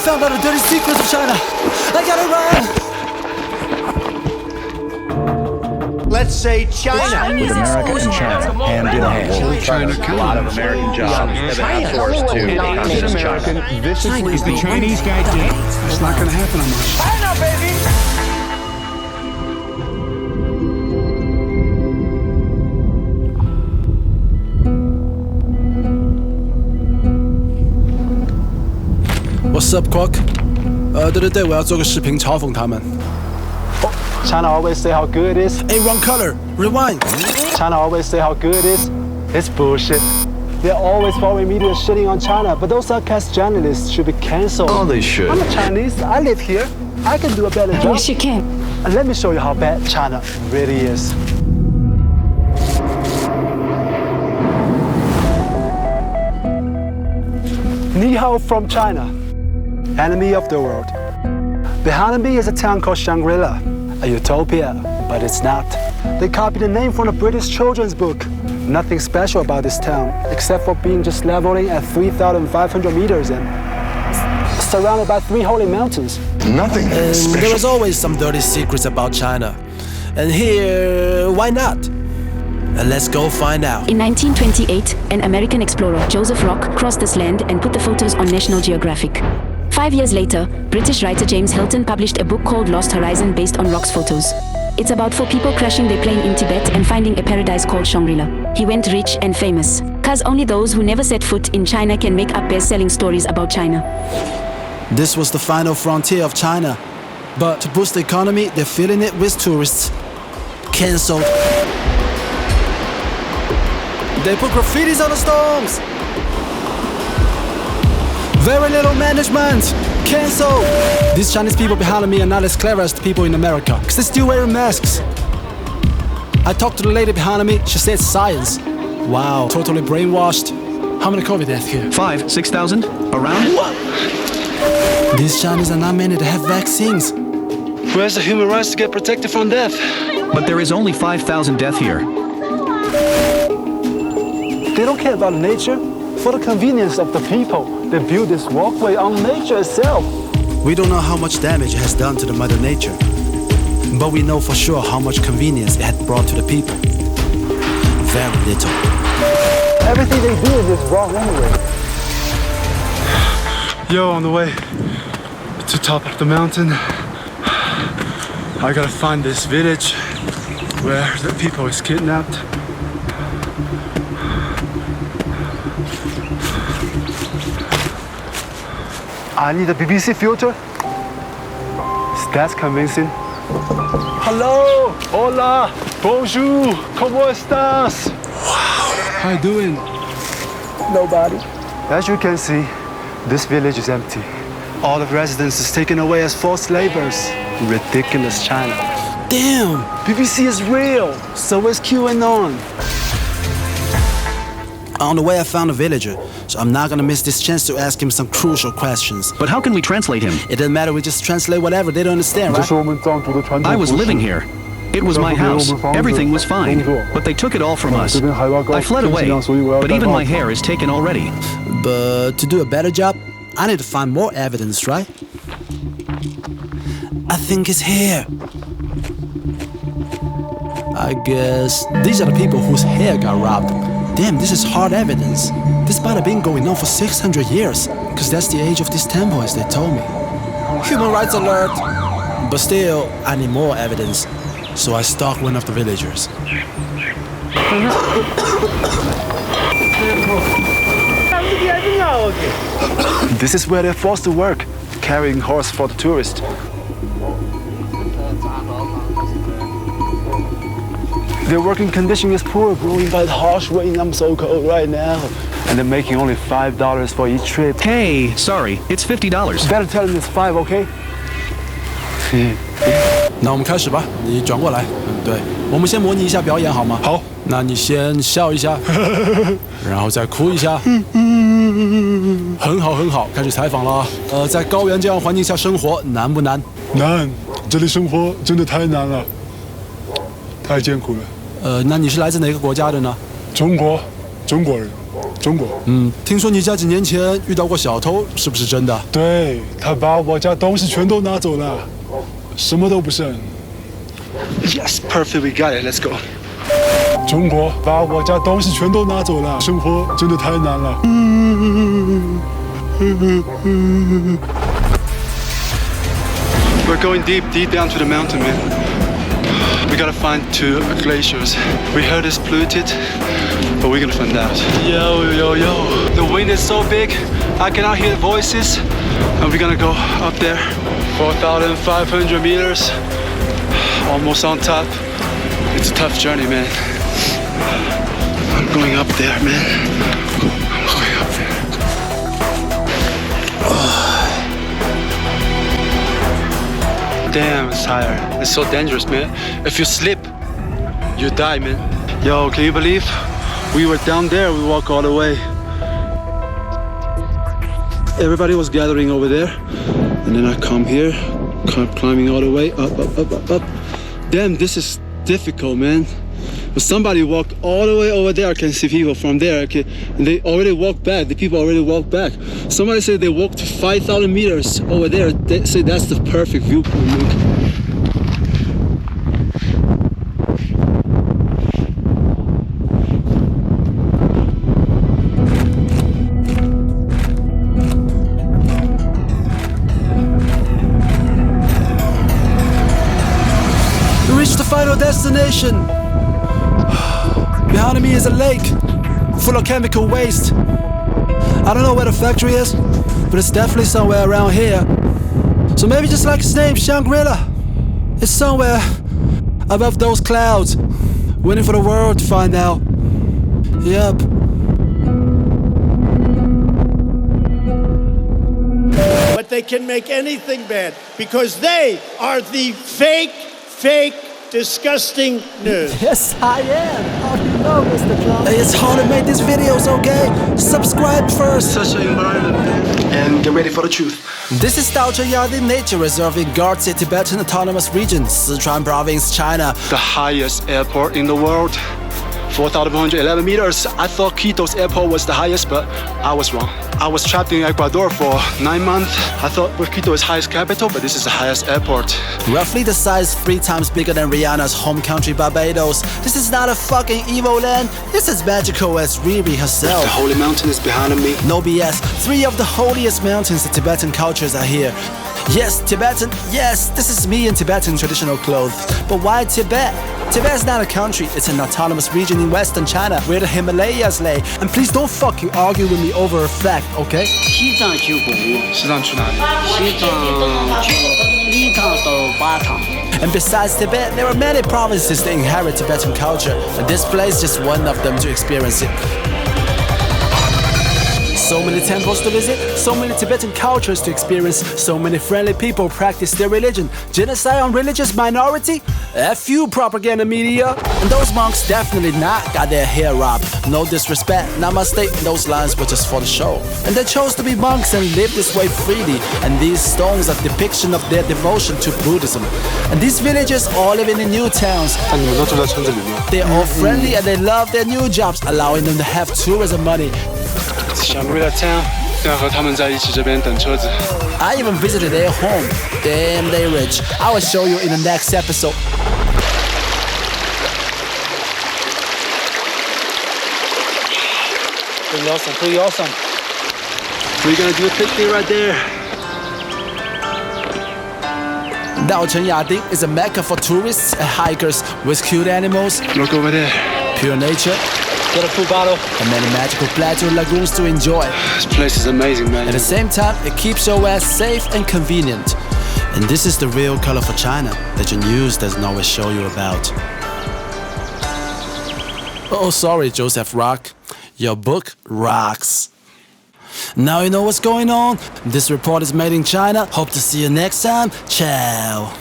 found out the dirty secrets of China. I gotta run. Let's say China. With America and China hand in hand. China A lot of American jobs have been outsourced to communist China. Is the Chinese guy dead? It's not going to happen on much. China, baby. What's up, Quack? 对，我要做个视频嘲讽他们。 China always say how good it is. Hey, wrong color. Rewind. China always say how good it is. It's bullshit. They're always foreign media shitting on China, but those sarcastic journalists should be cancelled. Oh, they should. I'm a Chinese. I live here. I can do a better job. Yes, you can. And let me show you how bad China really is. Ni hao from China, enemy of the world. Behind me is a town called Shangri-La, a utopia, but it's not. They copied the name from a British children's book. Nothing special about this town, except for being just leveling at 3,500 meters and surrounded by 3 holy mountains. Nothing special. There was always some dirty secrets about China. And here, why not? Let's go find out. In 1928, an American explorer, Joseph Rock, crossed this land and put the photos on National Geographic. 5 years later, British writer James Hilton published a book called Lost Horizon based on Rock's photos. It's about 4 people crashing their plane in Tibet and finding a paradise called Shangri-La. He went rich and famous, cause only those who never set foot in China can make up best-selling stories about China. This was the final frontier of China. But to boost the economy, they're filling it with tourists. Cancelled. They put graffitis on the stones. Very little management. Cancel. These Chinese people behind me are not as clever as the people in America, because they're still wearing masks. I talked to the lady behind me. She said science. Wow, totally brainwashed. How many COVID deaths here? 5,000, 6,000? Around? What? These Chinese are not many to have vaccines. Where's the human rights to get protected from death? But there is only 5,000 death here. They don't care about nature. For the convenience of the people, they build this walkway on nature itself. We don't know how much damage it has done to the Mother Nature. But we know for sure how much convenience it had brought to the people. Very little. Everything they do is wrong anyway. Yo, on the way to top of the mountain, I gotta find this village where the people is kidnapped. I need a BBC filter. Is that convincing? Hello, hola, bonjour, ¿cómo estás? Wow, how you doing? Nobody. As you can see, this village is empty. All the residents is taken away as forced laborers. Ridiculous China. Damn! BBC is real, so is QAnon. On the way I found a villager, so I'm not gonna miss this chance to ask him some crucial questions. But how can we translate him? It doesn't matter, we just translate whatever, they don't understand, right? I was living here. It was my house. Everything was fine. But they took it all from us. I fled away, but even my hair is taken already. But to do a better job, I need to find more evidence, right? I think it's here. I guess these are the people whose hair got robbed. Damn, this is hard evidence. This might have been going on for 600 years, because that's the age of this temple, as they told me. Human rights alert! But still, I need more evidence. So I stalked one of the villagers. This is where they're forced to work, carrying horse for the tourists. Their working condition is poor, blowing by the harsh rain. I'm so cold right now. And they're making only $5 for each trip. Hey, sorry, it's $50. Better tell them it's 5, okay? 那我们开始吧，你转过来。对，我们先模拟一下表演好吗？好，那你先笑一下，然后再哭一下。很好，很好，开始采访了啊。在高原这样环境下生活难不难？难，这里生活真的太难了，太艰苦了。那你是来自哪个国家的呢？中国人。中国。听说你家几年前遇到过小偷，是不是真的？对，他把我家东西全都拿走了，什么都不剩。Yes, perfect. We got it. Let's go. 中国把我家东西全都拿走了，生活真的太难了。We're going deep down to the mountain, man. We gotta find 2 glaciers. We heard it's polluted, but we're gonna find out. Yo. The wind is so big, I cannot hear the voices. And we're gonna go up there, 4,500 meters, almost on top. It's a tough journey, man. I'm going up there, man. I'm going up there. Damn, it's higher. It's so dangerous, man. If you slip, you die, man. Yo, can you believe? We were down there, we walked all the way. Everybody was gathering over there. And then I come here, climbing all the way, up. Damn, this is difficult, man. But somebody walked all the way over there. I can see people from there. Okay, and they already walked back. The people already walked back. Somebody said they walked 5,000 meters over there. They say that's the perfect viewpoint. We reached the final destination. Behind me is a lake full of chemical waste. I don't know where the factory is, but it's definitely somewhere around here. So maybe just like its name, Shangri-La. It's somewhere above those clouds, waiting for the world to find out. Yup. But they can make anything bad because they are the fake, disgusting news. Yes, I am. How do you know, Mr. Trump? Hey, it's hard to make these videos, okay? Subscribe first. Such an environment, man. And get ready for the truth. This is Yadi Nature Reserve in Gartsi, Tibetan Autonomous Region, Sichuan Province, China. The highest airport in the world. 4,111 meters. I thought Quito's airport was the highest, but I was wrong. I was trapped in Ecuador for 9 months. I thought Quito is highest capital, but this is the highest airport. Roughly the size 3 times bigger than Rihanna's home country, Barbados. This is not a fucking evil land. This is magical as Riri herself. The holy mountain is behind me. No BS. 3 of the holiest mountains in Tibetan cultures are here. Yes, Tibetan. Yes, this is me in Tibetan traditional clothes. But why Tibet? Tibet is not a country, it's an autonomous region in western China where the Himalayas lay. And please don't fucking argue with me over a fact, okay? 西藏去哪里？西藏去1趟到8趟。 And besides Tibet, there are many provinces that inherit Tibetan culture, and this place is just one of them to experience it. So many temples to visit, so many Tibetan cultures to experience, so many friendly people practice their religion. Genocide on religious minority? F you, propaganda media. And those monks definitely not got their hair robbed. No disrespect, namaste, those lines were just for the show. And they chose to be monks and live this way freely. And these stones are depiction of their devotion to Buddhism. And these villagers all living in new towns. They're all friendly and they love their new jobs, allowing them to have tourism money. Shangri-La town. 要和他们在一起这边等车子。 I even visited their home. Damn, they rich. I will show you in the next episode. Pretty awesome. We're gonna do a picnic right there. Daocheng Yading is a mecca for tourists and hikers with cute animals, Look over there. pure nature, Got a full bottle. and many magical plateau lagoons to enjoy. This place is amazing, man. At the same time, it keeps your ass safe and convenient. And this is the real color for China that your news doesn't always show you about. Oh, sorry, Joseph Rock. Your book rocks. Now you know what's going on. This report is made in China. Hope to see you next time. Ciao.